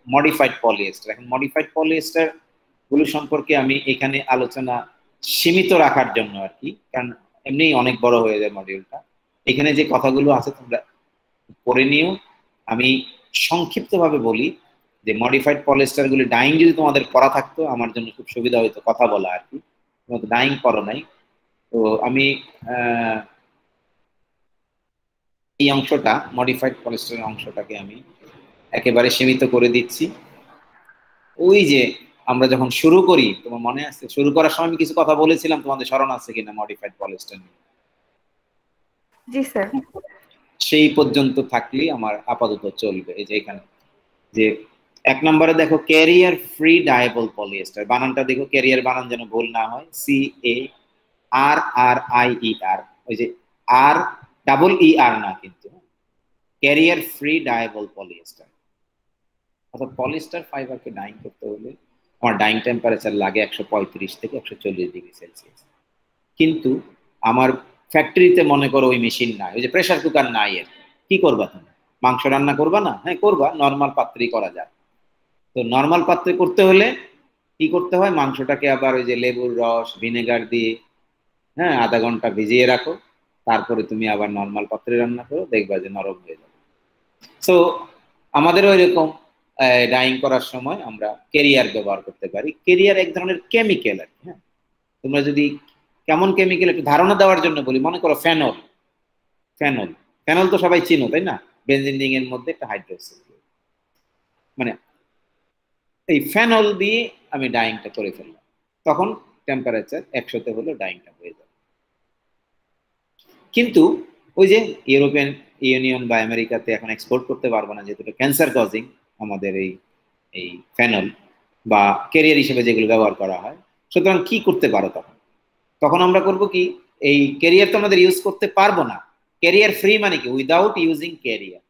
Modified polyester. এখন modified polyester গুলো সম্পর্কে আমি এখানে আলোচনা সীমিত রাখার জন্য আর কি, কারণ এমনি অনেক বড় হয়ে যায় মডিউলটা। এখানে যে কথাগুলো আছে তোমরা পড়ে নিও। আমি সংক্ষিপ্তভাবে বলি যে মডিফাইড পলিয়েস্টার গুলি ডাইং যদি তোমাদের পড়া থাকতো আমার জন্য খুব সুবিধা হতো কথা বলা আর কি, তোমাদের ডাইং পড়ো নাই। তো আমি এই অংশটা মডিফাইড পলিয়েস্টারের অংশটাকে আমি একেবারে সীমিত করে দিচ্ছি। ওই যে আমরা যখন শুরু করি, তোমার মনে আছে শুরু করার সময় আমি কিছু কথা বলেছিলাম, তোমাদের স্মরণ আছে কিনা মডিফাইড পলিয়েস্টার নিয়ে? জি স্যার। সেই পর্যন্ত থাকলেই আমার আপাতত চলবে। এই যে এখানে যে 1 নম্বরে দেখো ক্যারিয়ার ফ্রি ডায়েবল পলিয়েস্টার, বানানটা দেখো, ক্যারিয়ার বানান যেন ভুল না হয়, CARRIER, ওই যে আর ডাবল ER না কিন্তু, ক্যারিয়ার ফ্রি ডায়েবল পলিয়েস্টার। অর্থাৎ পলিয়েস্টার ফাইবারকে ডাইং করতে হলে আমার ডাইং টেম্পারেচার লাগে 135 থেকে 140 ডিগ্রি সেলসিয়াস। কিন্তু আমার ফ্যাক্টরিতে মনে করো ওই মেশিন নাই, ওই যে প্রেসার কুকার নাই, এর কি করবা তুমি? মাংস রান্না করবা না? হ্যাঁ করবা, নর্মাল পাত্রেই করা যায়। তো নর্মাল পাত্রে করতে হলে কি করতে হয়, মাংসটাকে আবার ওই যে লেবুর রস ভিনেগার দিয়ে হ্যাঁ আধা ঘন্টা ভিজিয়ে রাখো, তারপরে তুমি আবার নর্মাল পাত্রে রান্না করো, দেখবা যে নরম হয়ে যাবে। সো আমাদেরও এরকম ডাইং করার সময় আমরা কেরিয়ার ব্যবহার করতে পারি। কেরিয়ার এক ধরনের কেমিক্যাল আর কি। হ্যাঁ, তোমরা যদি কেমন কেমিক্যাল একটু ধারণা দেওয়ার জন্য বলি, মনে করো ফেনল। ফেনল ফেনল তো সবাই চিনো তাই না? বেনজিন রিং এর মধ্যে একটা হাইড্রোক্সিল, মানে এই ফেনল দিয়ে আমি ডাইংটা করে ফেললাম, তখন টেম্পারেচার 100-তে হলে ডাইংটা হয়ে যাবে। কিন্তু ওই যে ইউরোপিয়ান ইউনিয়ন বা আমেরিকাতে এখন এক্সপোর্ট করতে পারবো না, যেহেতু ক্যান্সার কজিং আমাদের এই এই ফেনল বা ক্যারিয়ার হিসেবে যেগুলো ব্যবহার করা হয়। সুতরাং কি করতে পারো তখন? তখন আমরা করব কি, এই ক্যারিয়ার তো আমাদের ইউজ করতে পারবো না। ক্যারিয়ার ফ্রি মানে কি, উইদাউট ইউজিং ক্যারিয়ার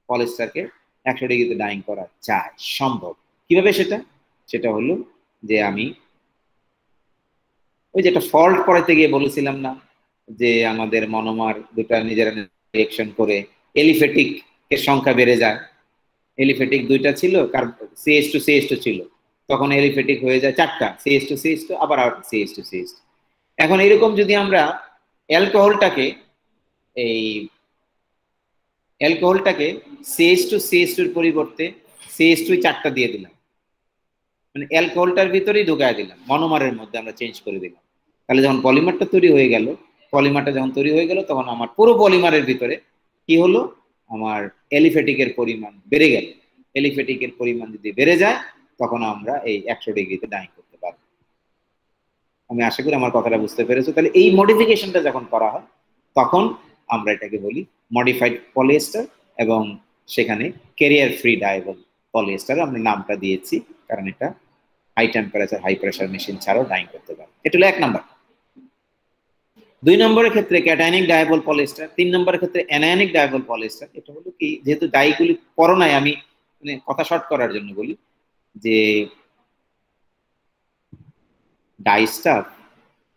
পলিস্টারকে 100 ডিগ্রিতে ডাইং করা যায়, সম্ভব। কিভাবে সেটা? সেটা হলো যে আমি ওই যেটা ফল্ট পড়াইতে গিয়ে বলেছিলাম না যে আমাদের মনোমার দুটা নিজেরা রিঅ্যাকশন করে এলিফেটিক এর সংখ্যা বেড়ে যায়। এলিফেটিক দুইটা ছিল, CH2CH2 ছিল, তখন এলিফেটিক হয়ে যায় 4টা, CH2CH2 আবার CH2CH2। এখন এরকম যদি আমরা অ্যালকোহলটাকে এই অ্যালকোহলটাকে CH2CH2 এর পরিবর্তে CH2 4টা দিয়ে দিলাম, মানে অ্যালকোহলটার ভিতরেই ঢুকায় দিলাম, মনোমারের মধ্যে আমরা চেঞ্জ করে দিলাম, তাহলে যখন পলিমারটা তৈরি হয়ে গেল, পলিমারটা যখন তৈরি হয়ে গেল তখন আমার পুরো পলিমারের ভিতরে কি হলো, আমার এলিফেটিকের পরিমাণ বেড়ে গেল। এলিফেটিকের পরিমাণ যদি বেড়ে যায় তখন আমরা এই 100 ডিগ্রিতে ডাইং করতে পারবো। আমি আশা করি আমার কথাটা বুঝতে পেরেছো। তাহলে এই মডিফিকেশনটা যখন করা হয় তখন আমরা এটাকে বলি মডিফাইড পলিয়েস্টার, এবং সেখানে ক্যারিয়ার ফ্রি ডায়েবল পলিয়েস্টার আমরা নামটা দিয়েছি, কারণ এটা high temperature high pressure machine ছাড়াও ডাইং করতে পারে। এটা হলো 1 নম্বর। 2 নম্বরের ক্ষেত্রে ক্যাটায়নিক ডায়াবল পলিয়েস্টার, 3 নম্বরের ক্ষেত্রে অ্যানায়নিক ডায়াবল পলিয়েস্টার। এটা হলো কি, যেহেতু ডাইগুলি পড়ো নাই আমি মানে কথা শর্ট করার জন্য বলি যে ডাইস্টার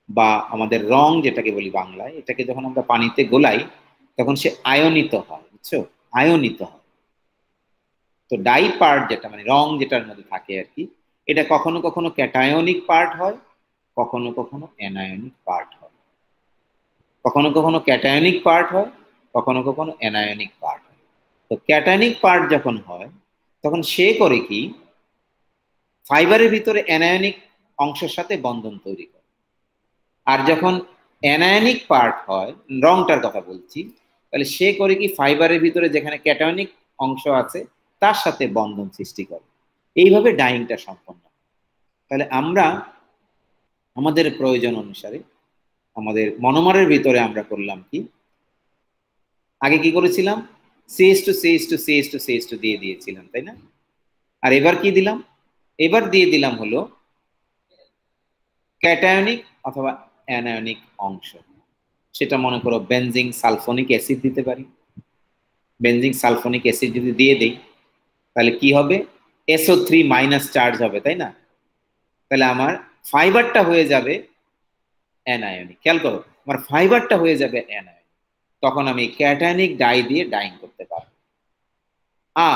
বা আমাদের রং যেটাকে বলি বাংলায়, এটাকে যখন আমরা পানিতে গোলাই তখন সে আয়নিত হয়, বুঝছো? আয়নিত হয়। তো ডাই পার্ট যেটা মানে রং যেটার মধ্যে থাকে আর কি, এটা কখনো কখনো ক্যাটায়নিক পার্ট হয়, কখনো কখনো অ্যানায়নিক পার্ট হয়। কখনো কখনো ক্যাটায়নিক পার্ট হয়, কখনো কখনো অ্যানায়নিক পার্ট হয়। তো ক্যাটায়নিক পার্ট যখন হয় তখন সে করে কি, ফাইবারের ভিতরে অ্যানায়নিক অংশের সাথে বন্ধন তৈরি করে। আর যখন অ্যানায়নিক পার্ট হয়, রংটার কথা বলছি, তাহলে সে করে কি, ফাইবারের ভিতরে যেখানে ক্যাটায়নিক অংশ আছে তার সাথে বন্ধন সৃষ্টি করে। এইভাবে ডাইংটা সম্পন্ন। তাহলে আমরা আমাদের প্রয়োজন অনুসারে আমাদের মনোমারের ভিতরে আমরা করলাম কি, আগে কি করেছিলাম, CH2CH2CH2CH2 দিয়ে দিয়েছিলাম তাই না? আর এবার কি দিলাম, এবার দিয়ে দিলাম হলো ক্যাটায়নিক অথবা অ্যানায়নিক অংশ। সেটা মনে করো বেনজিন সালফোনিক অ্যাসিড দিতে পারি। বেনজিন সালফোনিক অ্যাসিড যদি দিয়ে দেই তাহলে কি হবে, SO3- চার্জ হবে তাই না? তাহলে আমার ফাইবারটা হয়ে যাবে অ্যানায়নিক। খেয়াল করো, আমার ফাইবারটা হয়ে যাবে অ্যানায়নিক। তখন আমি ক্যাটায়নিক ডাই দিয়ে ডাইং করতে পারবো।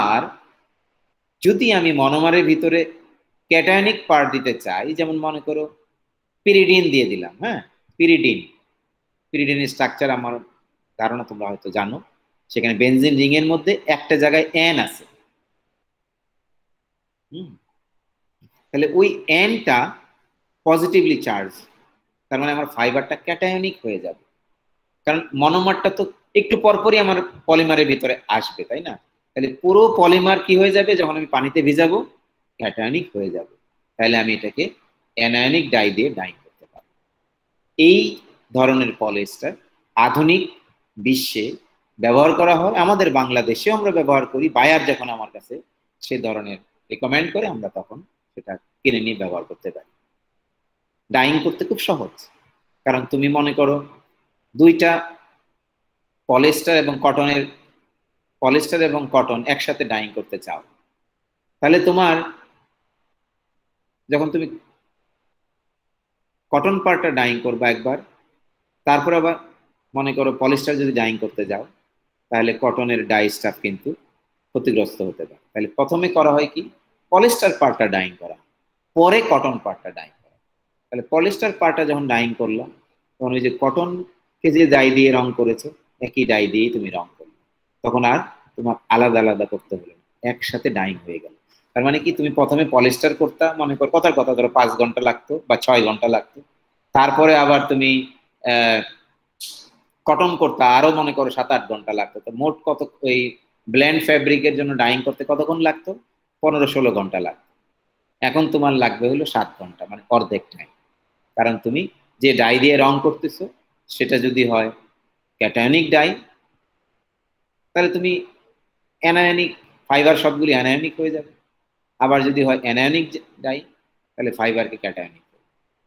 আর যদি আমি মনোমারের ভিতরে ক্যাটায়নিক পার্ট দিতে চাই, যেমন মনে করো পিরিডিন দিয়ে দিলাম, হ্যাঁ, পিরিডিনের স্ট্রাকচার আমার ধারণা তোমরা হয়তো জানো। সেখানে বেনজিন রিং এর মধ্যে একটা জায়গায় এন আছে। তাহলে ওই এনটা পজিটিভলি চার্জ, তার মানে আমার ফাইবারটা ক্যাটায়নিক হয়ে যাবে। কারণ মনোমারটা তো একটু পরপরই আমার পলিমারের ভিতরে আসবে, তাই না? তাহলে পুরো পলিমার কি হয়ে যাবে যখন আমি পানিতে ভিজাবো? ক্যাটায়নিক হয়ে যাবে। তাহলে আমি এটাকে অ্যানায়নিক ডাই দিয়ে ডাইং করতে পারবো। এই ধরনের পলিয়েস্টার আধুনিক বিশ্বে ব্যবহার করা হয়, আমাদের বাংলাদেশেও আমরা ব্যবহার করি। বায়ার যখন আমার কাছে সে ধরনের রেকমেন্ড করে, আমরা তখন সেটা কিনে নিয়ে ব্যবহার করতে পারি। ডাইং করতে খুব সহজ, কারণ তুমি মনে করো দুইটা পলিয়েস্টার এবং কটন একসাথে ডাইং করতে চাও, তাহলে তোমার যখন তুমি কটন পার্টটা ডাইং করবা একবার, তারপর আবার মনে করো পলিয়েস্টার যদি ডাইং করতে যাও, তাহলে কটনের ডাই স্টাফ কিন্তু ক্ষতিগ্রস্ত হতে পারে। তাহলে প্রথমে করা হয় কি, পলিয়েস্টার পার্টটা ডাইং করা, পরে কটন পার্টটা ডাইং করা। তাহলে পলিয়েস্টার পার্টটা যখন ডাইং করলাম, তখন ওই যে কটনকে যে ডাই দিয়ে রং করেছে, একই ডাই দিয়েই তুমি রং করলে, তখন আর তোমার আলাদা আলাদা করতে হলো না, একসাথে ডাইং হয়ে গেল। তার মানে কি, তুমি প্রথমে পলিয়েস্টার করতে মনে করো কথার কথা ধরো 5 ঘন্টা লাগতো বা 6 ঘন্টা লাগতো, তারপরে আবার তুমি কটন করতে আরো মনে করো 7-8 ঘন্টা লাগতো। তো মোট কত, ওই ব্ল্যান্ড ফ্যাব্রিকের জন্য ডাইং করতে কতক্ষণ লাগতো? 15-16 ঘন্টা লাগতো। এখন তোমার লাগবে হলো 7 ঘন্টা, মানে অর্ধেক টাইম। কারণ তুমি যে ডাই দিয়ে রং করতেছো সেটা যদি হয় ক্যাটায়নিক ডাই, তাহলে তুমি অ্যানায়নিক ফাইবার সবগুলি অ্যানায়নিক হয়ে যাবে। আবার যদি হয় অ্যানায়নিক ডাই, তাহলে ফাইবারকে ক্যাটায়নিক।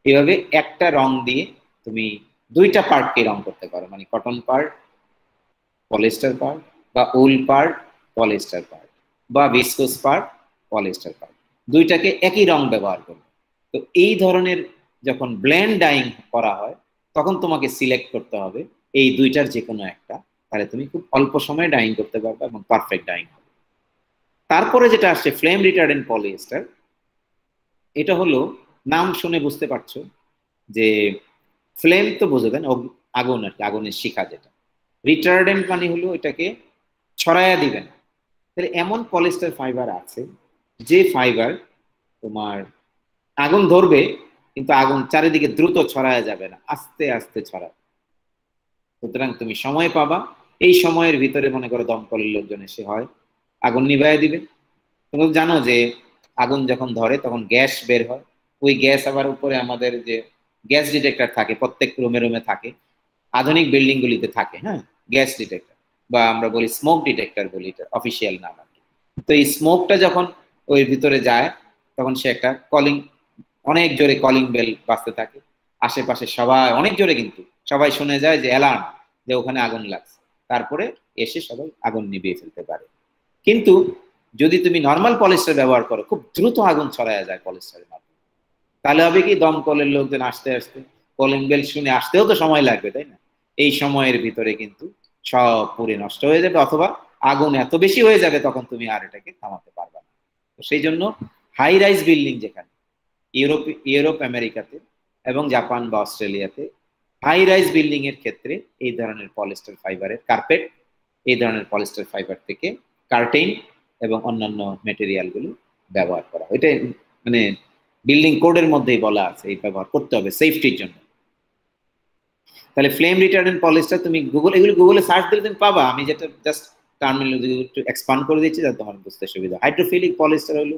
এভাবে একটা রং দিয়ে তুমি দুইটা পার্টকে রং করতে পারো, মানে কটন পার্ট পলিয়েস্টার পার্ট, বা উল পার্ট পলিয়েস্টার পার্ট, বা ভিসকোস পার্ট পলিয়েস্টার পার্ট, দুইটাকে একই রং ব্যবহার করবে। তো এই ধরনের যখন ব্লেন্ড ডাইং করা হয়, তখন তোমাকে সিলেক্ট করতে হবে এই দুইটার যে কোনো একটা, তাহলে তুমি খুব অল্প সময়ে ডাইং করতে পারবে এবং পারফেক্ট ডাইং হবে। তারপরে যেটা আসছে ফ্লেম রিটার্ডেন্ট পলিয়েস্টার, এটা হলো, নাম শুনে বুঝতে পারছো যে ফ্লেম তো বোঝা যায় না, আগুন আর কি, আগুনের শিখা যেটা। রিটার্ডেন্ট মানে হলো এটাকে ছড়ায়া দিবেন। তাহলে এমন পলিয়েস্টার ফাইবার আছে যে ফাইবার তোমার আগুন ধরবে, কিন্তু আগুন চারিদিকে দ্রুত ছড়ায়া যাবে না, আস্তে আস্তে ছড়াবে। সুতরাং তুমি সময় পাবা, এই সময়ের ভিতরে মনে করো দমকলের লোকজন এসে হয় আগুন নিভাইয়া দিবে। তুমি জানো যে আগুন যখন ধরে তখন গ্যাস বের হয়, ওই গ্যাস আবার উপরে আমাদের যে গ্যাস ডিটেক্টর থাকে, প্রত্যেক রুমে রুমে থাকে, আধুনিক বিল্ডিং গুলিতে থাকে, হ্যাঁ, গ্যাস ডিটেক্টর, বা আমরা বলি স্মোক ডিটেক্টর বলি, এটা অফিসিয়াল নাম আর কি। তো এই স্মোকটা যখন ওই ভিতরে যায়, তখন সে একটা কলিং, অনেক জোরে কলিং বেল বাজতে থাকে, আশেপাশে সবাই অনেক জোরে, কিন্তু সবাই শুনে যায় যে অ্যালার্ম, যে ওখানে আগুন লাগছে, তারপরে এসে সবাই আগুন নিভিয়ে ফেলতে পারে। কিন্তু যদি তুমি নর্মাল পলিয়েস্টার ব্যবহার করো, খুব দ্রুত আগুন ছড়ায় যায় পলিয়েস্টারের মাধ্যমে। তাহলে হবে কি, দমকলের লোকজন আসতে আসতে, কলিং বেল শুনে আসতেও তো সময় লাগবে, তাই না? এই সময়ের ভিতরে কিন্তু সব পুড়ে নষ্ট হয়ে যাবে, অথবা আগুন এত বেশি হয়ে যাবে তখন তুমি আর এটাকে থামাতে পারবে না। তো সেই জন্য হাই রাইজ বিল্ডিং যেখানে ইউরোপ আমেরিকাতে এবং জাপান বা অস্ট্রেলিয়াতে, হাই রাইজ বিল্ডিং এর ক্ষেত্রে এই ধরনের পলিয়েস্টার ফাইবারের কার্পেট, এই ধরনের পলিয়েস্টার ফাইবার থেকে কার্টেইন এবং অন্যান্য মেটেরিয়াল গুলো ব্যবহার করা, এটা মানে বিল্ডিং কোডের মধ্যেই বলা আছে এই ব্যবহার করতে হবে সেফটির জন্য। তাহলে ফ্লেম রিটার্ডেন্ট পলিয়েস্টার তুমি গুগলে সার্চ দিলে তুমি পাবা। আমি যেটা জাস্ট টার্মিনোলজি একটু এক্সপান্ড করে দিচ্ছি যাতে তোমার বুঝতে সুবিধা। হাইড্রোফিলিক পলিয়েস্টার হলো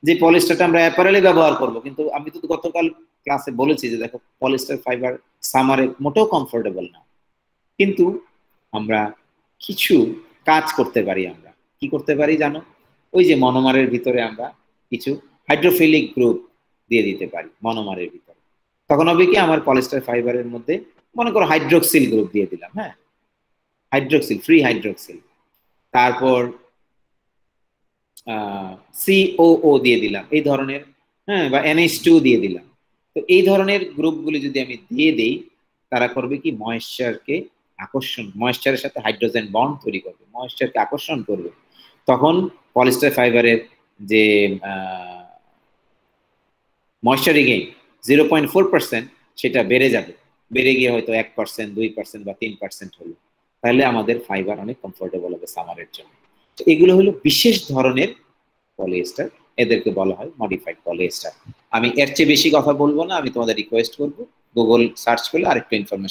যে পলিয়েস্টারটা আমরা অ্যাপারেলে ব্যবহার করব, কিন্তু আমি তো গতকাল ক্লাসে বলেছি যে দেখো পলিয়েস্টার ফাইবার সামারে মোটেও কমফোর্টেবল না, কিন্তু আমরা কিছু কাজ করতে পারি। আমরা কি করতে পারি জানো? ওই যে মনোমারের ভিতরে আমরা কিছু হাইড্রোফিলিক গ্রুপ দিয়ে দিতে পারি মনোমারের ভিতরে। তখন হবে কি, আমার পলিয়েস্টার ফাইবারের মধ্যে মনে করো হাইড্রোক্সিল গ্রুপ দিয়ে দিলাম, হ্যাঁ, হাইড্রোক্সিল, ফ্রি হাইড্রোক্সিল, তারপর COO দিয়ে দিলাম এই ধরনের, হ্যাঁ, বা NH2 দিয়ে দিলাম। তো এই ধরনের গ্রুপগুলি যদি আমি দিয়ে দেই, তারা করবে কি, ময়েশ্চারকে আকর্ষণ, ময়েশ্চারের সাথে হাইড্রোজেন বন্ড তৈরি করবে, ময়েশ্চারকে আকর্ষণ করবে। তখন পলিয়েস্টার ফাইবারের যে ময়েশ্চার রিগেইন 0.4% সেটা বেড়ে যাবে, বেড়ে গিয়ে হয়তো 1%, 2% বা 3% হলো, তাহলে আমাদের ফাইবার অনেক কমফোর্টেবল হবে সামারের জন্য। তো এগুলো হলো বিশেষ ধরনের পলিয়েস্টার, এদেরকে বলা হয় মডিফাইড পলিয়েস্টার। আমি এর চেয়ে বেশি কথা বলবো না, আমি তোমাদের রিকোয়েস্ট করবো গুগল সার্চ করলে আরেকটু ইনফরমেশন